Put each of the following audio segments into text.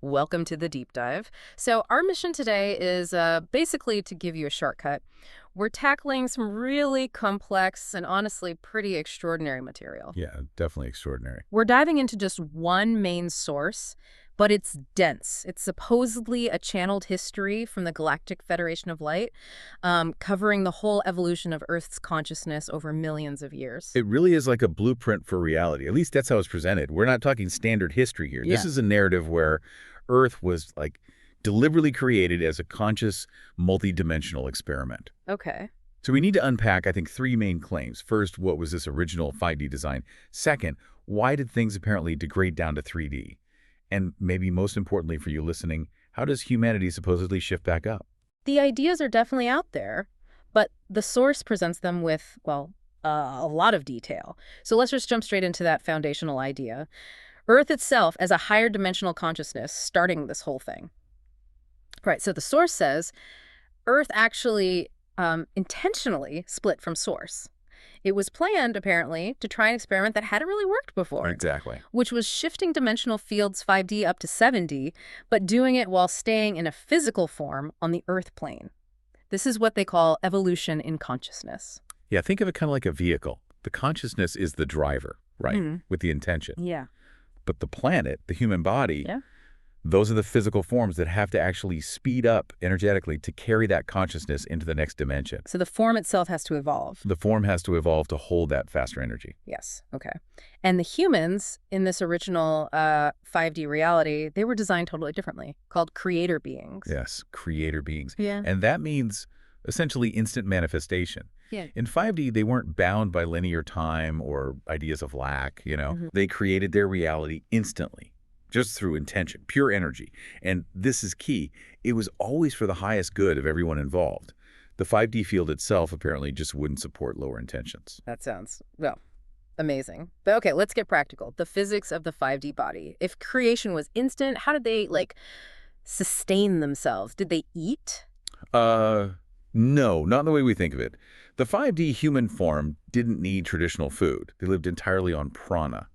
Welcome to the deep dive. So, our mission today is basically to give you a shortcut. We're tackling some really complex and honestly pretty extraordinary material. Yeah, definitely extraordinary. We're diving into just one main source, but it's dense. It's supposedly a channeled history from the Galactic Federation of Light, covering the whole evolution of Earth's consciousness over millions of years. It really is like a blueprint for reality. At least that's how it's presented. We're not talking standard history here. Yeah. This is a narrative where Earth was like deliberately created as a conscious, multidimensional experiment. Okay. So we need to unpack, I think, three main claims. First, what was this original 5D design? Second, why did things apparently degrade down to 3D? And maybe most importantly for you listening, how does humanity supposedly shift back up? The ideas are definitely out there, but the source presents them with, well, a lot of detail. So let's just jump straight into that foundational idea. Earth itself as a higher dimensional consciousness starting this whole thing. Right, so the source says Earth actually intentionally split from source. It was planned, apparently, to try an experiment that hadn't really worked before. Exactly. Which was shifting dimensional fields 5D up to 7D, but doing it while staying in a physical form on the Earth plane. This is what they call evolution in consciousness. Yeah, think of it kind of like a vehicle. The consciousness is the driver, right, with the intention. Yeah. But the planet, the human body, Yeah. those are the physical forms that have to actually speed up energetically to carry that consciousness into the next dimension. So the form itself has to evolve. The form has to evolve to hold that faster energy. Yes. Okay. And the humans in this original 5D reality, they were designed totally differently, called creator beings. Yes, creator beings. Yeah. And that means essentially instant manifestation. Yeah. In 5D, they weren't bound by linear time or ideas of lack. They created their reality instantly, just through intention, pure energy. And this is key. It was always for the highest good of everyone involved. The 5D field itself apparently just wouldn't support lower intentions. That sounds, well, amazing. But okay, let's get practical. The physics of the 5D body. If creation was instant, how did they, sustain themselves? Did they eat? No, not in the way we think of it. The 5D human form didn't need traditional food. They lived entirely on prana,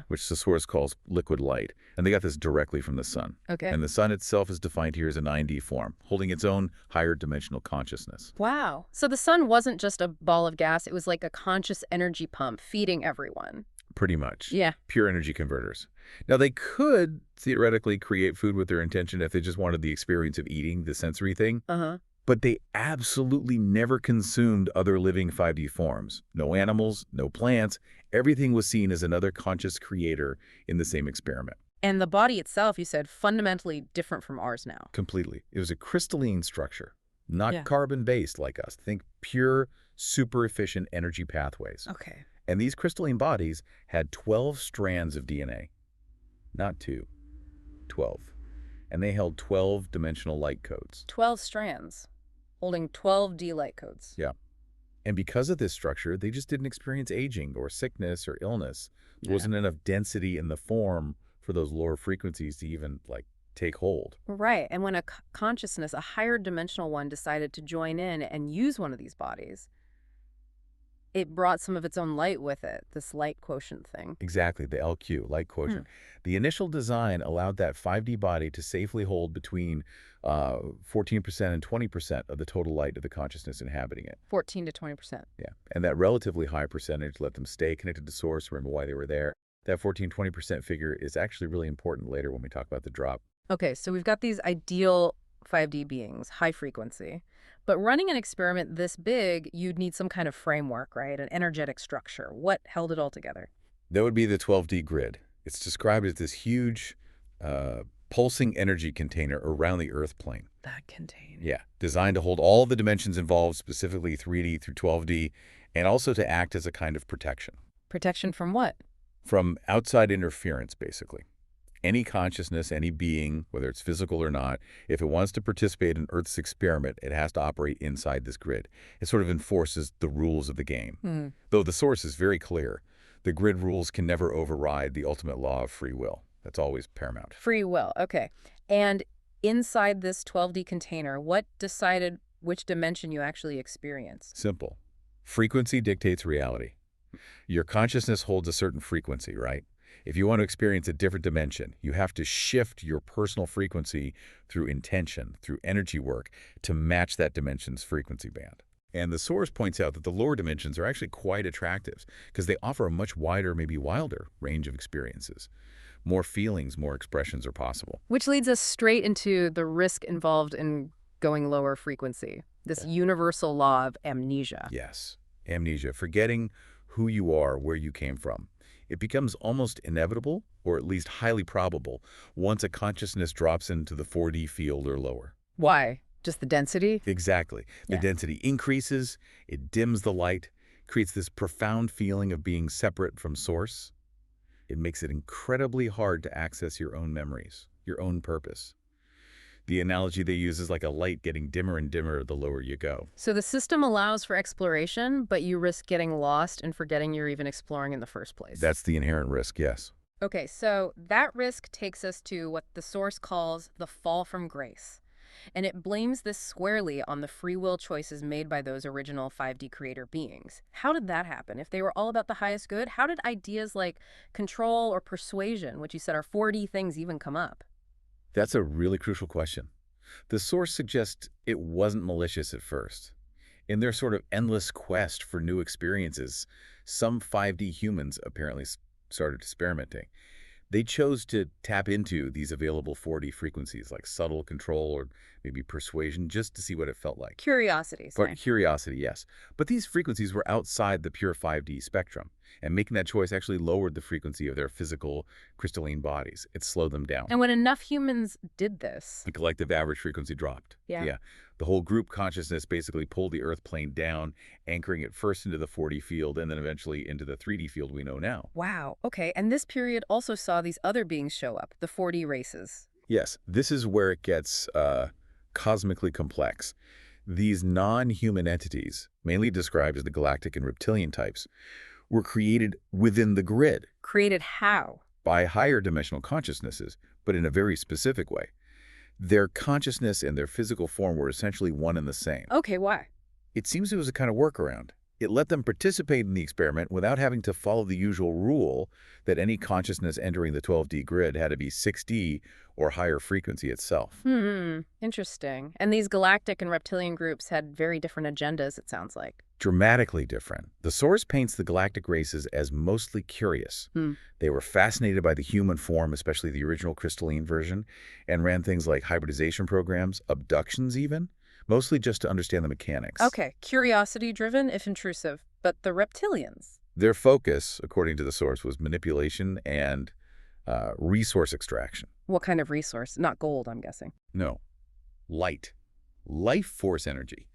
which the source calls liquid light. And they got this directly from the sun. Okay. And the sun itself is defined here as a 9D form, holding its own higher dimensional consciousness. Wow. So the sun wasn't just a ball of gas. It was like a conscious energy pump feeding everyone. Pretty much. Yeah. Pure energy converters. Now, they could theoretically create food with their intention if they just wanted the experience of eating, the sensory thing. Uh-huh. But they absolutely never consumed other living 5D forms. No animals, no plants. Everything was seen as another conscious creator in the same experiment. And the body itself, you said, fundamentally different from ours now. Completely. It was a crystalline structure, not Yeah. carbon-based like us. Think pure, super efficient energy pathways. Okay. And these crystalline bodies had 12 strands of DNA. Not 2, 12. And they held 12-dimensional light codes. 12 strands, holding 12D light codes. Yeah. And because of this structure, they just didn't experience aging or sickness or illness. There wasn't enough density in the form for those lower frequencies to even, take hold. Right. And when a consciousness, a higher dimensional one, decided to join in and use one of these bodies, it brought some of its own light with it, this light quotient thing. Exactly, the LQ, light quotient. The initial design allowed that 5D body to safely hold between 14% and 20% of the total light of the consciousness inhabiting it. 14 to 20%. Yeah, and that relatively high percentage let them stay connected to source, remember why they were there. That 14-20% figure is actually really important later when we talk about the drop. Okay, so we've got these ideal 5D beings, high frequency. But running an experiment this big, you'd need some kind of framework, right? An energetic structure. What held it all together? That would be the 12D grid. It's described as this huge pulsing energy container around the Earth plane. That container. Yeah, designed to hold all the dimensions involved, specifically 3D through 12D, and also to act as a kind of protection. Protection from what? From outside interference, basically. Any consciousness, any being, whether it's physical or not, if it wants to participate in Earth's experiment, it has to operate inside this grid. It sort of enforces the rules of the game. Though the source is very clear. The grid rules can never override the ultimate law of free will. That's always paramount. Free will, okay. And inside this 12D container, what decided which dimension you actually experienced? Simple. Frequency dictates reality. Your consciousness holds a certain frequency, right? If you want to experience a different dimension, you have to shift your personal frequency through intention, through energy work, to match that dimension's frequency band. And the source points out that the lower dimensions are actually quite attractive because they offer a much wider, maybe wilder, range of experiences. More feelings, more expressions are possible. Which leads us straight into the risk involved in going lower frequency, this universal law of amnesia. Yes, amnesia, forgetting who you are, where you came from. It becomes almost inevitable, or at least highly probable, once a consciousness drops into the 4D field or lower. Why? Just the density? Exactly. The density increases, it dims the light, creates this profound feeling of being separate from source. It makes it incredibly hard to access your own memories, your own purpose. The analogy they use is like a light getting dimmer and dimmer the lower you go. So the system allows for exploration, but you risk getting lost and forgetting you're even exploring in the first place. That's the inherent risk, yes. Okay, so that risk takes us to what the source calls the fall from grace. And it blames this squarely on the free will choices made by those original 5D creator beings. How did that happen? If they were all about the highest good, how did ideas like control or persuasion, which you said are 4D things, even come up? That's a really crucial question. The source suggests it wasn't malicious at first. In their sort of endless quest for new experiences, some 5D humans apparently started experimenting. They chose to tap into these available 4D frequencies like subtle control or maybe persuasion just to see what it felt like. Curiosity. But curiosity, yes. But these frequencies were outside the pure 5D spectrum, and making that choice actually lowered the frequency of their physical crystalline bodies. It slowed them down. And when enough humans did this, The collective average frequency dropped. Yeah. The whole group consciousness basically pulled the Earth plane down, anchoring it first into the 4D field and then eventually into the 3D field we know now. wow, okay, and this period also saw these other beings show up, the 4D races. Yes, this is where it gets cosmically complex. These non-human entities, mainly described as the galactic and reptilian types, were created within the grid Created how? by higher dimensional consciousnesses, but in a very specific way. Their consciousness and their physical form were essentially one and the same. Okay, why? It seems it was a kind of workaround. It let them participate in the experiment without having to follow the usual rule that any consciousness entering the 12D grid had to be 6D or higher frequency itself. Interesting. And these galactic and reptilian groups had very different agendas, it sounds like. Dramatically different. The source paints the galactic races as mostly curious. They were fascinated by the human form, especially the original crystalline version, and ran things like hybridization programs, abductions even, mostly just to understand the mechanics. Okay, curiosity-driven, if intrusive. But the reptilians? Their focus, according to the source, was manipulation and resource extraction. What kind of resource? Not gold, I'm guessing. No, light. Life force energy.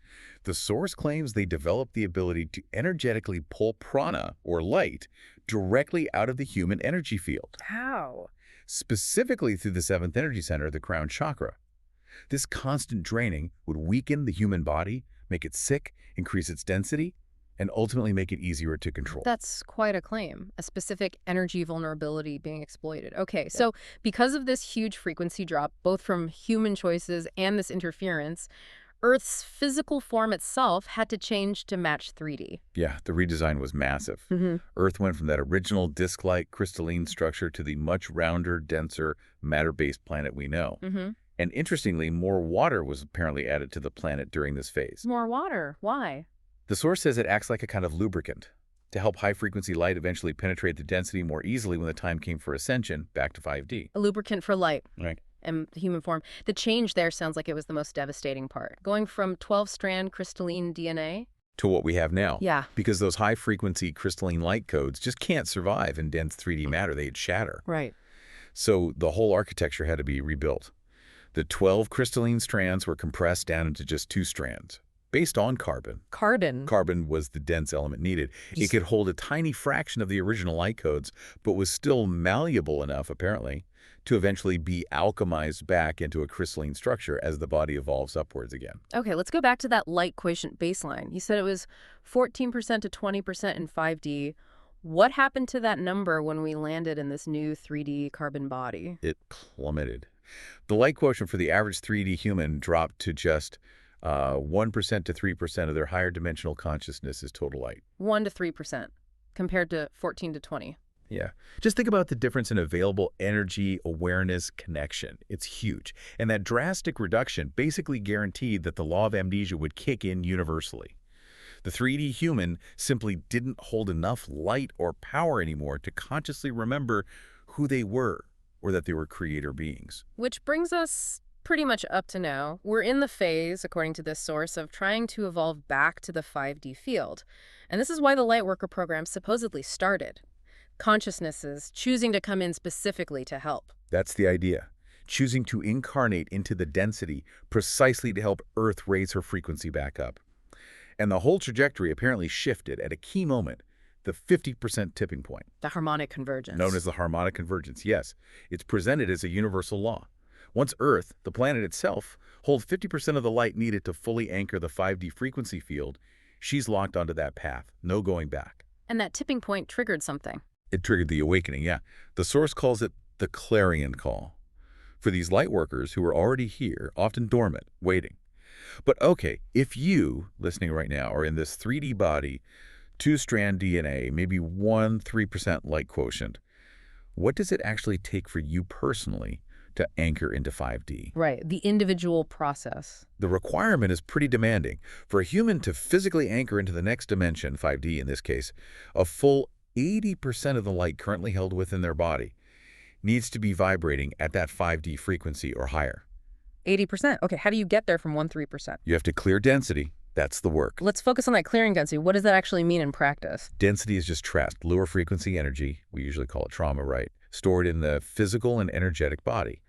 The source claims they developed the ability to energetically pull prana, or light, directly out of the human energy field, How? specifically through the seventh energy center, the crown chakra. This constant draining would weaken the human body, make it sick, increase its density, and ultimately make it easier to control. That's quite a claim, a specific energy vulnerability being exploited. Okay, so because of this huge frequency drop, both from human choices and this interference, Earth's physical form itself had to change to match 3D. Yeah, the redesign was massive. Earth went from that original disk-like crystalline structure to the much rounder, denser, matter-based planet we know. And interestingly, more water was apparently added to the planet during this phase. More water. Why? The source says it acts like a kind of lubricant to help high-frequency light eventually penetrate the density more easily when the time came for ascension back to 5D. A lubricant for light. Right. And the human form. The change there sounds like it was the most devastating part. Going from 12-strand crystalline DNA to what we have now. Yeah. Because those high-frequency crystalline light codes just can't survive in dense 3D matter. They'd shatter. Right. So the whole architecture had to be rebuilt. The 12 crystalline strands were compressed down into just 2 strands, based on carbon. Carbon. Carbon was the dense element needed. It could hold a tiny fraction of the original light codes, but was still malleable enough, apparently, to eventually be alchemized back into a crystalline structure as the body evolves upwards again. Okay, let's go back to that light quotient baseline. You said it was 14% to 20% in 5D. What happened to that number when we landed in this new 3D carbon body? It plummeted. The light quotient for the average 3D human dropped to just 1% to 3% of their higher dimensional consciousness is total light. 1 to 3% compared to 14 to 20. Yeah. Just think about the difference in available energy, awareness, connection. It's huge. And that drastic reduction basically guaranteed that the law of amnesia would kick in universally. The 3D human simply didn't hold enough light or power anymore to consciously remember who they were or that they were creator beings. Which brings us pretty much up to now. We're in the phase, according to this source, of trying to evolve back to the 5D field. And this is why the Lightworker program supposedly started. Consciousnesses choosing to come in specifically to help. That's the idea. Choosing to incarnate into the density precisely to help Earth raise her frequency back up. And the whole trajectory apparently shifted at a key moment, the 50% tipping point. The harmonic convergence. Known as the harmonic convergence, yes. It's presented as a universal law. Once Earth, the planet itself, holds 50% of the light needed to fully anchor the 5D frequency field, she's locked onto that path, no going back. And that tipping point triggered something. It triggered the awakening, yeah. The source calls it the clarion call. For these light workers who are already here, often dormant, waiting. But okay, if you, listening right now, are in this 3D body, 2-strand DNA, maybe 3% light quotient, what does it actually take for you personally to anchor into 5D? Right, the individual process. The requirement is pretty demanding. For a human to physically anchor into the next dimension, 5D in this case, a full 80% of the light currently held within their body needs to be vibrating at that 5D frequency or higher. 80%. Okay, how do you get there from 3%? You have to clear density. That's the work. Let's focus on that clearing density. What does that actually mean in practice? Density is just trapped, lower frequency energy, we usually call it trauma, right? Stored in the physical and energetic body.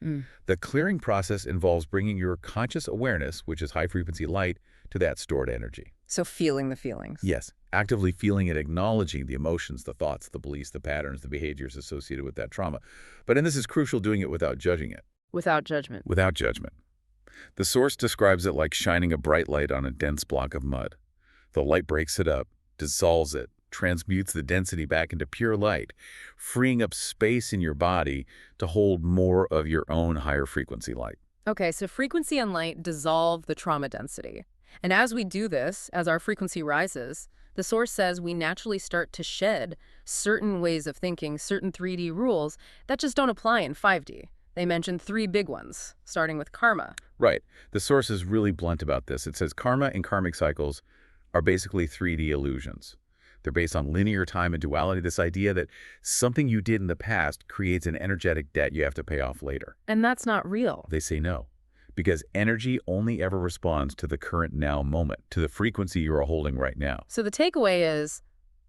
The clearing process involves bringing your conscious awareness, which is high-frequency light, to that stored energy. So feeling the feelings. Yes, actively feeling and acknowledging the emotions, the thoughts, the beliefs, the patterns, the behaviors associated with that trauma. But, and this is crucial, doing it without judging it. Without judgment. Without judgment. The source describes it like shining a bright light on a dense block of mud. The light breaks it up, dissolves it, transmutes the density back into pure light, freeing up space in your body to hold more of your own higher frequency light. Okay, so frequency and light dissolve the trauma density. And as we do this, as our frequency rises, the source says we naturally start to shed certain ways of thinking, certain 3D rules that just don't apply in 5D. They mention 3 big ones, starting with karma. Right. The source is really blunt about this. It says karma and karmic cycles are basically 3D illusions. They're based on linear time and duality, this idea that something you did in the past creates an energetic debt you have to pay off later. And that's not real. They say no, because energy only ever responds to the current now moment, to the frequency you are holding right now. So the takeaway is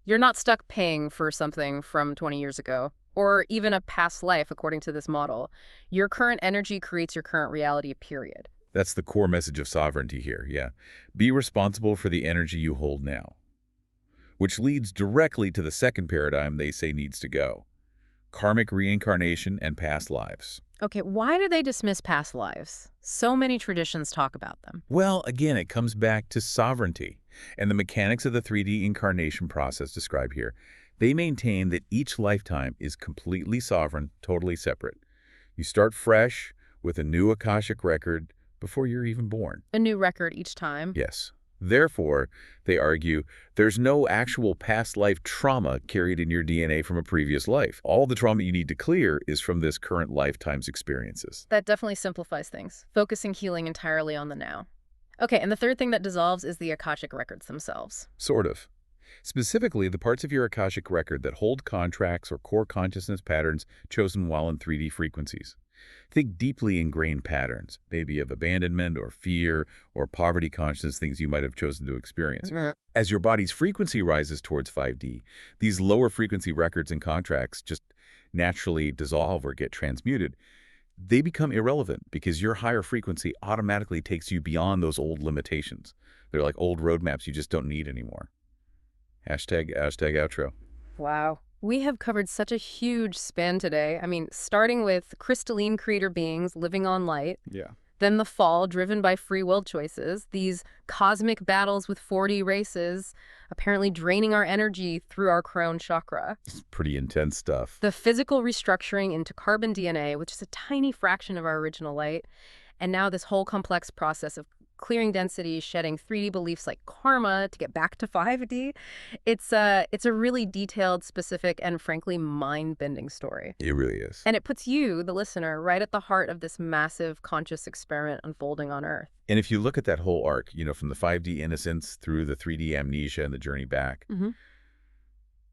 you're not stuck paying for something from 20 years ago, or even a past life, according to this model. Your current energy creates your current reality, period. That's the core message of sovereignty here, yeah. Be responsible for the energy you hold now. Which leads directly to the second paradigm they say needs to go. Karmic reincarnation and past lives. Okay, why do they dismiss past lives? So many traditions talk about them. Well, again, it comes back to sovereignty and the mechanics of the 3D incarnation process described here. They maintain that each lifetime is completely sovereign, totally separate. You start fresh with a new Akashic record before you're even born. A new record each time? Yes. Therefore, they argue, there's no actual past life trauma carried in your DNA from a previous life. All the trauma you need to clear is from this current lifetime's experiences. That definitely simplifies things, focusing healing entirely on the now. Okay, and the third thing that dissolves is the Akashic records themselves. Sort of. Specifically, the parts of your Akashic record that hold contracts or core consciousness patterns chosen while in 3D frequencies. Think deeply ingrained patterns, maybe of abandonment or fear or poverty consciousness, things you might have chosen to experience. As your body's frequency rises towards 5D, these lower frequency records and contracts just naturally dissolve or get transmuted. They become irrelevant because your higher frequency automatically takes you beyond those old limitations. They're like old roadmaps you just don't need anymore. Hashtag outro. Wow. We have covered such a huge span today. I mean, starting with crystalline creator beings living on light. Yeah. Then the fall, driven by free will choices. These cosmic battles with 4D races, apparently draining our energy through our crown chakra. It's pretty intense stuff. The physical restructuring into carbon DNA, which is a tiny fraction of our original light. And now this whole complex process of clearing density, shedding 3D beliefs like karma to get back to 5D. It's a really detailed, specific, and frankly mind-bending story. It really is. And it puts you, the listener, right at the heart of this massive conscious experiment unfolding on Earth. And if you look at that whole arc, from the 5D innocence through the 3D amnesia and the journey back,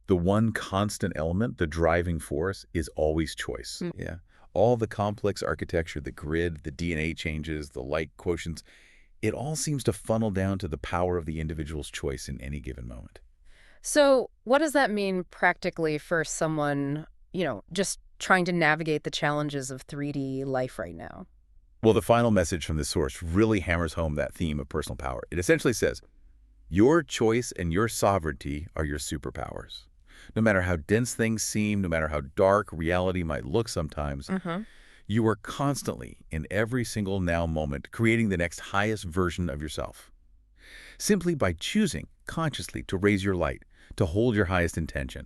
the one constant element, the driving force, is always choice. Yeah. All the complex architecture, the grid, the DNA changes, the light quotients, it all seems to funnel down to the power of the individual's choice in any given moment. So what does that mean practically for someone, just trying to navigate the challenges of 3D life right now? Well, the final message from this source really hammers home that theme of personal power. It essentially says, your choice and your sovereignty are your superpowers. No matter how dense things seem, no matter how dark reality might look sometimes, you are constantly, in every single now moment, creating the next highest version of yourself. Simply by choosing consciously to raise your light, to hold your highest intention.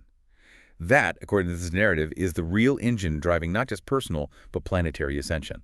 That, according to this narrative, is the real engine driving not just personal, but planetary ascension.